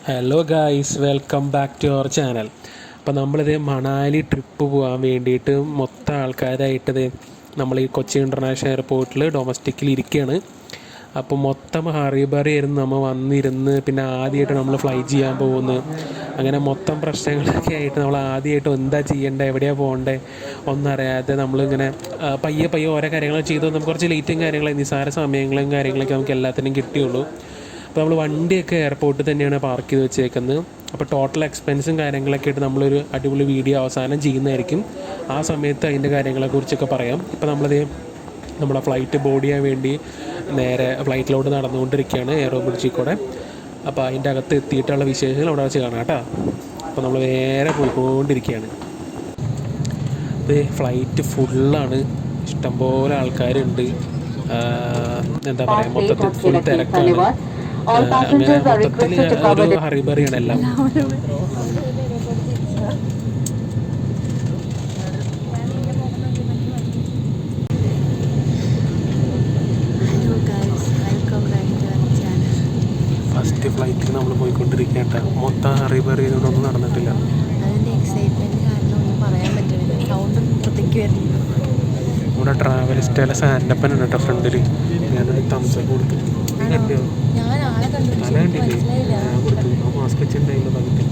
Hello guys, welcome back to our channel. അപ്പോൾ നമ്മളിത് Manali trip പോകാൻ വേണ്ടിയിട്ട് മൊത്തം ആൾക്കാരായിട്ടത് നമ്മൾ ഈ കൊച്ചി ഇൻ്റർനാഷണൽ എയർപോർട്ടിൽ ഡൊമസ്റ്റിക്കിൽ ഇരിക്കുകയാണ്. അപ്പോൾ മൊത്തം ഹറിബറി ആയിരുന്നു. നമ്മൾ വന്നിരുന്ന് പിന്നെ ആദ്യമായിട്ട് നമ്മൾ ഫ്ലൈ ചെയ്യാൻ പോകുന്നു. അങ്ങനെ മൊത്തം പ്രശ്നങ്ങളൊക്കെ ആയിട്ട് നമ്മൾ ആദ്യമായിട്ട് എന്താ ചെയ്യേണ്ടത്, എവിടെയാണ് പോകേണ്ടത് ഒന്നറിയാതെ നമ്മളിങ്ങനെ പയ്യെ ഓരോ കാര്യങ്ങൾ ചെയ്തു. നമുക്ക് കുറച്ച് ലേറ്റും കാര്യങ്ങളും നിസ്സാര സമയങ്ങളും കാര്യങ്ങളൊക്കെ നമുക്ക് എല്ലാത്തിനും കിട്ടിയുള്ളൂ. അപ്പോൾ നമ്മൾ വണ്ടിയൊക്കെ എയർപോർട്ടിൽ തന്നെയാണ് പാർക്ക് ചെയ്ത് വെച്ചേക്കുന്നത്. അപ്പോൾ ടോട്ടൽ എക്സ്പെൻസും കാര്യങ്ങളൊക്കെ ആയിട്ട് നമ്മളൊരു അടിപൊളി വീഡിയോ അവസാനം ചെയ്യുന്നതായിരിക്കും. ആ സമയത്ത് അതിൻ്റെ കാര്യങ്ങളെക്കുറിച്ചൊക്കെ പറയാം. ഇപ്പോൾ നമ്മുടെ ഫ്ലൈറ്റ് ബോർഡ് ചെയ്യാൻ വേണ്ടി നേരെ ഫ്ലൈറ്റിലോട്ട് നടന്നുകൊണ്ടിരിക്കുകയാണ് എയറോ ബ്രിഡ്ജിൽ കൂടെ. അപ്പോൾ അതിൻ്റെ അകത്ത് എത്തിയിട്ടുള്ള വിശേഷങ്ങൾ അവിടെ വെച്ച് കാണാം കേട്ടോ. അപ്പോൾ നമ്മൾ നേരെ പോയിക്കൊണ്ടിരിക്കുകയാണ്. ഇത് ഫ്ലൈറ്റ് ഫുള്ളാണ്, ഇഷ്ടംപോലെ ആൾക്കാരുണ്ട്. എന്താ പറയുക, മൊത്തത്തിൽ ഫുൾ തിരക്കാണ്. അങ്ങനെ മൊത്തത്തിൽ ഒരു ഹറിബറിയാണ് എല്ലാം. ഫസ്റ്റ് ഫ്ലൈറ്റിൽ നമ്മൾ പോയിക്കൊണ്ടിരിക്കേണ്ട മൊത്തം ഹറിബറി ഒന്നും നടന്നിട്ടില്ല. അതിൻ്റെ എക്സൈറ്റ്മെൻറ്റ് കാരണം ഒന്നും പറയാൻ പറ്റുന്നില്ല. സൗണ്ട് പുറത്തേക്ക് വരുന്നില്ല. നമ്മുടെ ട്രാവലിസ്റ്റേലെ സാൻഡപ്പൻ ഉണ്ട് കേട്ടോ ഫ്രണ്ടിൽ. ഞാനൊരു തംസപ്പ് കൊടുത്തു. ഞാൻ ആളെ കണ്ടു, മനസ്സിലായില്ല. മാസ്ക് വെച്ചിട്ടുണ്ടായില്ല പകുതി.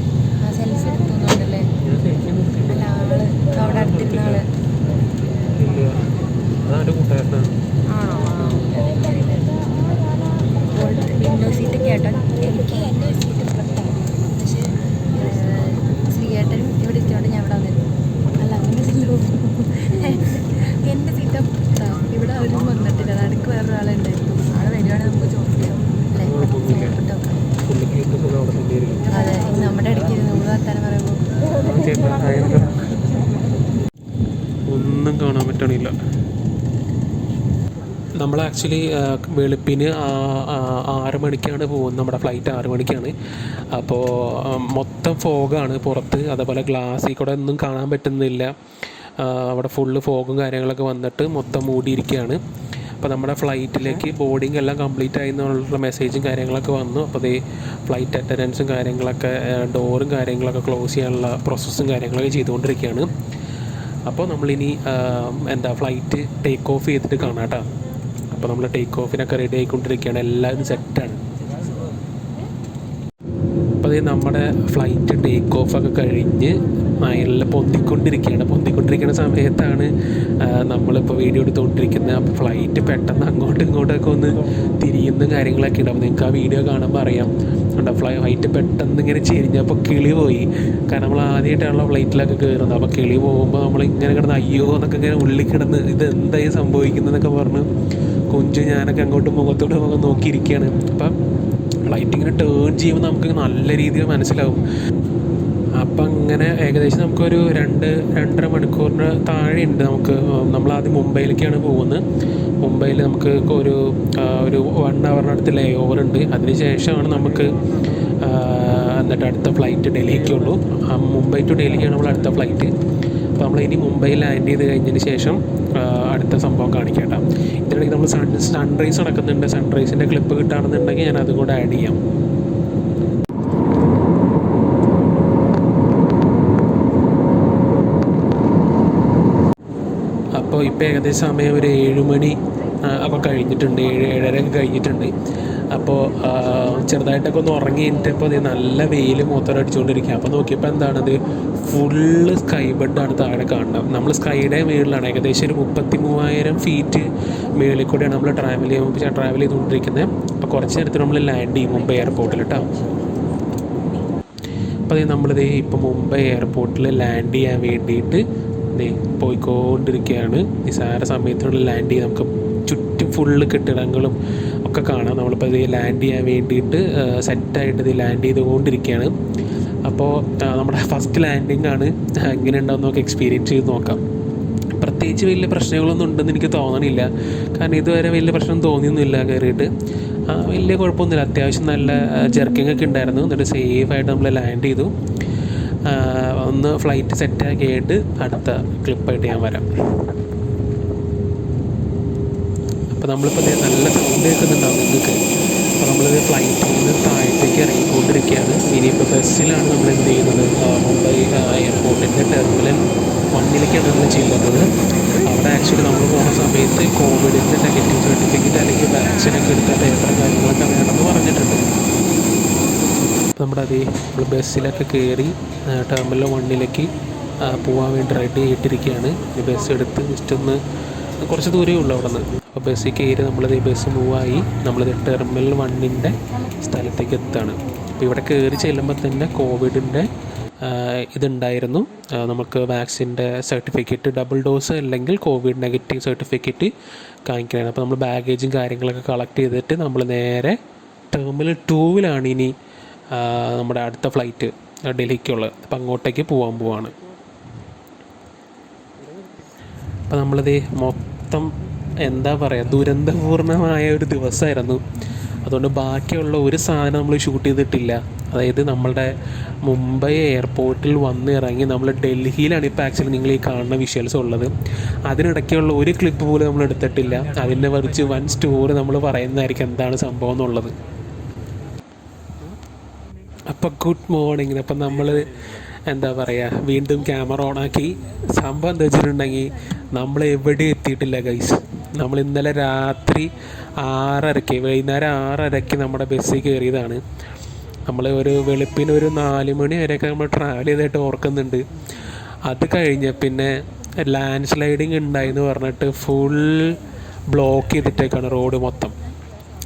സെൽഫി എടുക്കുന്നുണ്ടല്ലേ? അല്ല, ആള് അവിടെ അടുത്തിരുന്ന ആള് ഇല്ല, അതാൻ്റെ കൂട്ടുകാരനാണ്. ആണോ? വിൻഡോ സീറ്റൊക്കെ ആട്ടോ. എനിക്ക് എൻ്റെ സീറ്റ് പുറത്താണ്, പക്ഷേ ശ്രീയേട്ടനും ഇവിടെ ഇരിക്കുന്നതുകൊണ്ട് ഞാൻ ഇവിടെ വന്നിരുന്നു. അല്ല, അങ്ങനെ എൻ്റെ സീറ്റ് പുറത്താണ്. ഇവിടെ അവരും വന്നിട്ടില്ല. നടുക്ക് വേറൊരാളുണ്ടായിരുന്നു. ആളെ വരുവാണെങ്കിൽ നമുക്ക് ചോദിക്കാം അല്ലേ? അതെ, നമ്മുടെ ഇടയ്ക്ക് നമ്മൾ വർത്താനം പറയുമ്പോൾ ഒന്നും കാണാൻ പറ്റണില്ല. നമ്മൾ ആക്ച്വലി വെളുപ്പിന് 6 മണിക്കാണ് പോകുന്നത്. നമ്മുടെ ഫ്ലൈറ്റ് 6 മണിക്കാണ്. അപ്പോൾ മൊത്തം ഫോഗാണ് പുറത്ത്. അതേപോലെ ഗ്ലാസ്സിൽ കൂടെ ഒന്നും കാണാൻ പറ്റുന്നില്ല. അവിടെ ഫുള്ള് ഫോഗും കാര്യങ്ങളൊക്കെ വന്നിട്ട് മൊത്തം മൂടിയിരിക്കുകയാണ്. അപ്പോൾ നമ്മുടെ ഫ്ലൈറ്റിലേക്ക് ബോർഡിംഗ് എല്ലാം കംപ്ലീറ്റ് ആയി എന്നുള്ള മെസ്സേജും കാര്യങ്ങളൊക്കെ വന്നു. അപ്പോൾ അതേ ഫ്ലൈറ്റ് അറ്റൻഡൻസും കാര്യങ്ങളൊക്കെ ഡോറും കാര്യങ്ങളൊക്കെ ക്ലോസ് ചെയ്യാനുള്ള പ്രോസസ്സും കാര്യങ്ങളൊക്കെ ചെയ്തുകൊണ്ടിരിക്കുകയാണ്. അപ്പോൾ നമ്മളിനി ഫ്ലൈറ്റ് ടേക്ക് ഓഫ് ചെയ്തിട്ട് കാണാം കേട്ടോ. അപ്പോൾ നമ്മൾ ടേക്ക് ഓഫിനൊക്കെ റെഡി ആയിക്കൊണ്ടിരിക്കുകയാണ്. എല്ലാവരും സെറ്റാണ്. അപ്പോൾ അത് നമ്മുടെ ഫ്ലൈറ്റ് ടേക്ക് ഓഫൊക്കെ കഴിഞ്ഞ് എല്ലാം പൊന്തിക്കൊണ്ടിരിക്കുന്ന സമയത്താണ് നമ്മളിപ്പോൾ വീഡിയോ എടുത്തുകൊണ്ടിരിക്കുന്നത്. അപ്പോൾ ഫ്ലൈറ്റ് പെട്ടെന്ന് അങ്ങോട്ടും ഇങ്ങോട്ടൊക്കെ ഒന്ന് തിരിയുന്ന കാര്യങ്ങളൊക്കെ ഉണ്ടാവും. നിങ്ങൾക്ക് ആ വീഡിയോ കാണുമ്പോൾ അറിയാം. ഫ്ലൈറ്റ് പെട്ടെന്ന് ഇങ്ങനെ ചെരിഞ്ഞപ്പോൾ കിളി പോയി. കാരണം നമ്മൾ ആദ്യമായിട്ടാണല്ലോ ഫ്ലൈറ്റിലൊക്കെ കയറുന്നത്. അപ്പോൾ കിളി പോകുമ്പോൾ നമ്മൾ ഇങ്ങനെ കിടന്ന് അയ്യോ എന്നൊക്കെ ഇങ്ങനെ ഉള്ളിൽ കിടന്ന് ഇത് എന്തായി സംഭവിക്കുന്നതെന്നൊക്കെ പറഞ്ഞ് കുഞ്ചു ഞാനൊക്കെ അങ്ങോട്ടും മുഖത്തോട്ട് നോക്കിയിരിക്കുകയാണ്. അപ്പം ഫ്ലൈറ്റ് ഇങ്ങനെ ടേൺ ചെയ്യുമ്പോൾ നമുക്ക് നല്ല രീതിയിൽ മനസ്സിലാവും. അപ്പം അങ്ങനെ ഏകദേശം നമുക്കൊരു 2-2.5 മണിക്കൂറിന് താഴെ ഉണ്ട്. നമ്മളാദ്യം മുംബൈയിലേക്കാണ് പോകുന്നത്. മുംബൈയിൽ നമുക്ക് ഒരു 1 അവറിനടുത്ത് ലേ ഓവർ ഉണ്ട്. അതിന് ശേഷമാണ് നമുക്ക് എന്നിട്ട് അടുത്ത ഫ്ലൈറ്റ് ഡൽഹിക്കുള്ളൂ. മുംബൈ ടു ഡൽഹിയാണ് നമ്മൾ അടുത്ത ഫ്ലൈറ്റ്. അപ്പോൾ നമ്മളിനി മുംബൈ ലാൻഡ് ചെയ്ത് കഴിഞ്ഞതിന് ശേഷം അടുത്ത സംഭവം കാണിക്കാം. ഇതിനിടയ്ക്ക് നമ്മൾ സൺറൈസ് നടക്കുന്നുണ്ട്. സൺറൈസിൻ്റെ ക്ലിപ്പ് കിട്ടുകയാണെന്നുണ്ടെങ്കിൽ ഞാൻ അതും കൂടെ ആഡ് ചെയ്യാം. അപ്പോൾ ഇപ്പോൾ ഏകദേശം സമയം ഒരു 7 മണി ഒക്കെ കഴിഞ്ഞിട്ടുണ്ട്. 7-7:30 ഒക്കെ കഴിഞ്ഞിട്ടുണ്ട്. അപ്പോൾ ചെറുതായിട്ടൊക്കെ ഒന്ന് ഉറങ്ങി കഴിഞ്ഞിട്ടപ്പോൾ അത് നല്ല വെയിൽ മൊത്തം അടിച്ചുകൊണ്ടിരിക്കുക. അപ്പോൾ നോക്കിയപ്പോൾ എന്താണത്, ഫുള്ള് സ്കൈ ബെഡാണ് താഴെ കാണുന്നത്. നമ്മൾ സ്കൈയുടെ മുകളിലാണ്. ഏകദേശം ഒരു 33,000 ഫീറ്റ് മുകളിൽ കൂടെയാണ് നമ്മൾ ട്രാവൽ ചെയ്തുകൊണ്ടിരിക്കുന്നത്. അപ്പോൾ കുറച്ച് നേരത്തിൽ നമ്മൾ ലാൻഡ് ചെയ്യും മുംബൈ എയർപോർട്ടിൽ കേട്ടോ. അപ്പോൾ നമ്മളിത് ഇപ്പോൾ മുംബൈ എയർപോർട്ടിൽ ലാൻഡ് ചെയ്യാൻ വേണ്ടിയിട്ട് പോയിക്കൊണ്ടിരിക്കുകയാണ്. നിസ്സാര സമയത്തിനുള്ളിൽ ലാൻഡ് ചെയ്ത് നമുക്ക് ചുറ്റും ഫുള്ള് കെട്ടിടങ്ങളും ഒക്കെ കാണാം. നമ്മളിപ്പോൾ ഇത് ലാൻഡ് ചെയ്യാൻ വേണ്ടിയിട്ട് സെറ്റായിട്ട് ഇത് ലാൻഡ് ചെയ്തുകൊണ്ടിരിക്കുകയാണ്. അപ്പോൾ നമ്മുടെ ഫസ്റ്റ് ലാൻഡിങ് ആണ്. എങ്ങനെ ഉണ്ടാവും നമുക്ക് എക്സ്പീരിയൻസ് ചെയ്ത് നോക്കാം. പ്രത്യേകിച്ച് വലിയ പ്രശ്നങ്ങളൊന്നും ഉണ്ടെന്ന് എനിക്ക് തോന്നണില്ല. കാരണം ഇതുവരെ വലിയ പ്രശ്നം തോന്നിയൊന്നുമില്ല. കയറിയിട്ട് വലിയ കുഴപ്പമൊന്നുമില്ല. അത്യാവശ്യം നല്ല ജെർക്കിംഗ് ഒക്കെ ഉണ്ടായിരുന്നു. എന്നിട്ട് സേഫായിട്ട് നമ്മൾ ലാൻഡ് ചെയ്തു. ഒന്ന് ഫ്ലൈറ്റ് സെറ്റാക്കിയിട്ട് അടുത്ത ക്ലിപ്പായിട്ട് ഞാൻ വരാം. അപ്പോൾ നമ്മളിപ്പോൾ നല്ല സൗണ്ട് കേൾക്കുന്നുണ്ടാവും നിങ്ങൾക്ക്. അപ്പോൾ നമ്മളിത് ഫ്ലൈറ്റിൽ നിന്ന് താഴത്തേക്ക് ഇറങ്ങിക്കൊണ്ടിരിക്കുകയാണ്. ഇനി ഇനിയിപ്പോൾ ബസ്സിലാണ് നമ്മൾ എന്ത് ചെയ്യുന്നത്, മുംബൈ എയർപോർട്ടിൻ്റെ ടെർമിനൽ 1ലേക്കാണ് നമ്മൾ ചെല്ലുന്നത്. അവിടെ ആക്ച്വലി നമ്മൾ പോകുന്ന സമയത്ത് കോവിഡിൻ്റെ നെഗറ്റീവ് സർട്ടിഫിക്കറ്റ് അല്ലെങ്കിൽ വാക്സിനൊക്കെ എടുത്ത പേപ്പറും കാര്യങ്ങളൊക്കെ വേണമെന്ന് പറഞ്ഞിട്ടുണ്ട്. നമ്മുടെ അതേ നമ്മൾ ബസ്സിലൊക്കെ കയറി ടെർമിനൽ 1ലേക്ക് പോകാൻ വേണ്ടി റെഡി ആയിട്ടിരിക്കുകയാണ്. ഈ ബസ് എടുത്ത് ജസ്റ്റ് ഒന്ന് കുറച്ച് ദൂരമേ ഉള്ളൂ അവിടെ നിന്ന്. അപ്പോൾ ബസ്സിൽ കയറി നമ്മളത് ഈ ബസ് മൂവായി നമ്മളത് ടെർമിനൽ 1ൻ്റെ സ്ഥലത്തേക്ക് എത്തുകയാണ്. അപ്പോൾ ഇവിടെ കയറി ചെല്ലുമ്പോൾ തന്നെ കോവിഡിൻ്റെ ഇതുണ്ടായിരുന്നു. നമുക്ക് വാക്സിൻ്റെ സർട്ടിഫിക്കറ്റ്, ഡബിൾ ഡോസ് അല്ലെങ്കിൽ കോവിഡ് നെഗറ്റീവ് സർട്ടിഫിക്കറ്റ് കാണിക്കണമായിരുന്നു. അപ്പോൾ നമ്മൾ ബാഗേജും കാര്യങ്ങളൊക്കെ കളക്ട് ചെയ്തിട്ട് നമ്മൾ നേരെ ടെർമിനൽ 2-ലാണ് ഇനി നമ്മുടെ അടുത്ത ഫ്ലൈറ്റ് ഡൽഹിക്കുള്ളത്. അപ്പോൾ അങ്ങോട്ടേക്ക് പോവാണ്. അപ്പോൾ നമ്മളിത് മൊത്തം എന്താ പറയുക, ദുരന്തപൂർണമായ ഒരു ദിവസമായിരുന്നു. അതുകൊണ്ട് ബാക്കിയുള്ള ഒരു സാധനം നമ്മൾ ഷൂട്ട് ചെയ്തിട്ടില്ല. അതായത് നമ്മളുടെ മുംബൈ എയർപോർട്ടിൽ വന്നിറങ്ങി നമ്മൾ ഡൽഹിയിലാണ് ഇപ്പോൾ ആക്ച്വലി നിങ്ങൾ ഈ കാണുന്ന വിഷ്വൽസ് ഉള്ളത്. അതിനിടയ്ക്കുള്ള ഒരു ക്ലിപ്പ് പോലും നമ്മൾ എടുത്തിട്ടില്ല. അതിനെ കുറിച്ച് വൻ സ്റ്റോറി നമ്മൾ പറയുന്നതായിരിക്കും എന്താണ് സംഭവം എന്നുള്ളത്. അപ്പോൾ ഗുഡ് മോർണിംഗ്. അപ്പം നമ്മൾ എന്താ പറയുക, വീണ്ടും ക്യാമറ ഓണാക്കി. സംഭവം എന്താ വെച്ചിട്ടുണ്ടെങ്കിൽ നമ്മൾ എവിടെ എത്തിയിട്ടില്ല ഗൈസ്. നമ്മൾ ഇന്നലെ രാത്രി 6:30 വൈകുന്നേരം 6:30 നമ്മുടെ ബസ്സിൽ കയറിയതാണ്. നമ്മൾ ഒരു വെളുപ്പിന് ഒരു 4 മണി വരെയൊക്കെ നമ്മൾ ട്രാവൽ ചെയ്തായിട്ട് ഓർക്കുന്നുണ്ട്. അത് കഴിഞ്ഞ് പിന്നെ ലാൻഡ് സ്ലൈഡിങ് ഉണ്ടായിന്ന് പറഞ്ഞിട്ട് ഫുൾ ബ്ലോക്ക് ചെയ്തിട്ടേക്കാണ് റോഡ് മൊത്തം.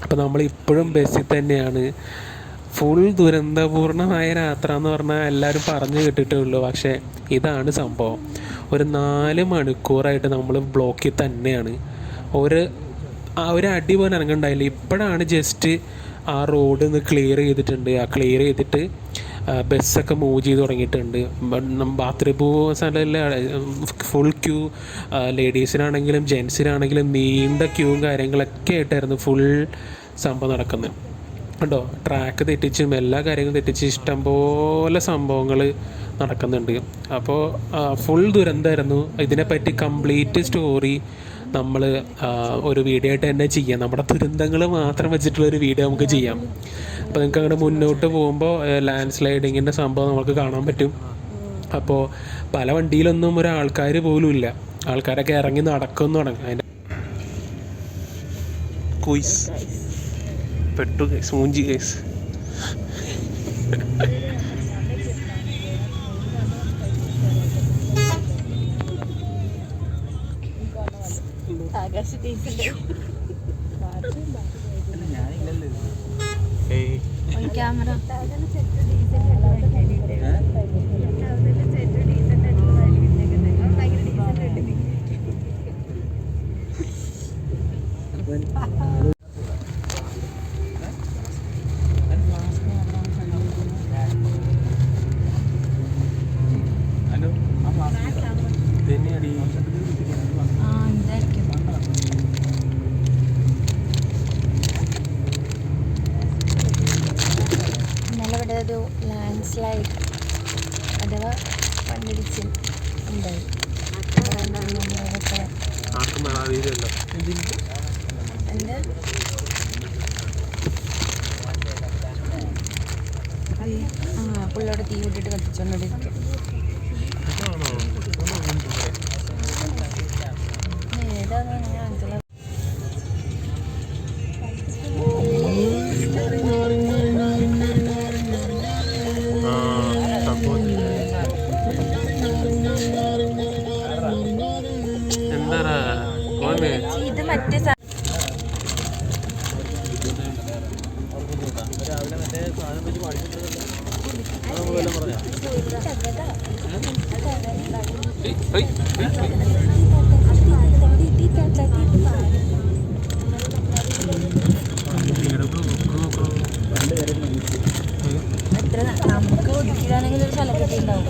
അപ്പോൾ നമ്മൾ ഇപ്പോഴും ബസ്സിൽ തന്നെയാണ്. ഫുൾ ദുരന്തപൂർണമായ യാത്ര എന്ന് പറഞ്ഞാൽ എല്ലാവരും പറഞ്ഞു കേട്ടിട്ടേ ഉള്ളൂ. പക്ഷേ ഇതാണ് സംഭവം. ഒരു 4 മണിക്കൂറായിട്ട് നമ്മൾ ബ്ലോക്കിൽ തന്നെയാണ്. ഒരു അടി പോലും ഇറങ്ങുന്നുണ്ടായില്ല. ഇപ്പോഴാണ് ജസ്റ്റ് ആ റോഡ് ഒന്ന് ക്ലിയർ ചെയ്തിട്ടുണ്ട്. ആ ക്ലിയർ ചെയ്തിട്ട് ബസ്സൊക്കെ മൂവ് ചെയ്ത് തുടങ്ങിയിട്ടുണ്ട്. ബാത്റൂം പോകുന്ന സ്ഥലമല്ല, ഫുൾ ക്യൂ. ലേഡീസിനാണെങ്കിലും ജെൻസിനാണെങ്കിലും നീണ്ട ക്യൂവും കാര്യങ്ങളൊക്കെ ആയിട്ടായിരുന്നു ഫുൾ സംഭവം നടക്കുന്നത്. കേട്ടോ, ട്രാക്ക് തെറ്റിച്ചും എല്ലാ കാര്യങ്ങളും തെറ്റിച്ച് ഇഷ്ടംപോലെ സംഭവങ്ങൾ നടക്കുന്നുണ്ട്. അപ്പോൾ ഫുൾ ദുരന്തമായിരുന്നു. ഇതിനെപ്പറ്റി കംപ്ലീറ്റ് സ്റ്റോറി നമ്മൾ ഒരു വീഡിയോ ആയിട്ട് തന്നെ ചെയ്യാം. നമ്മുടെ ദുരന്തങ്ങൾ മാത്രം വെച്ചിട്ടുള്ളൊരു വീഡിയോ നമുക്ക് ചെയ്യാം. അപ്പോൾ നിങ്ങൾക്ക് അങ്ങനെ മുന്നോട്ട് പോകുമ്പോൾ ലാൻഡ് സ്ലൈഡിങ്ങിൻ്റെ സംഭവം നമുക്ക് കാണാൻ പറ്റും. അപ്പോൾ പല വണ്ടിയിലൊന്നും ഒരാൾക്കാർ പോലും ഇല്ല. ആൾക്കാരൊക്കെ ഇറങ്ങി നടക്കുന്നു തുടങ്ങി. അതിൻ്റെ കുയിസ് പെട്ടു കേസ്, മൂഞ്ചി കേസ്. ക്യാമറ ഒരു ലാൻഡ് സ്ലൈഡ് അഥവാ മണ്ണിടിച്ചിൽ ഉണ്ടായി. പുള്ളിയോടെ തീ വിട്ടിട്ട് കത്തിച്ചോണ്ടിരിക്കും. ഏതാണ് അഞ്ചല ഇത് മറ്റേ നമുക്ക് ഒടുക്കിയിലാണെങ്കിൽ ഒരു സ്ഥലം കിട്ടിയിട്ടുണ്ടാവും.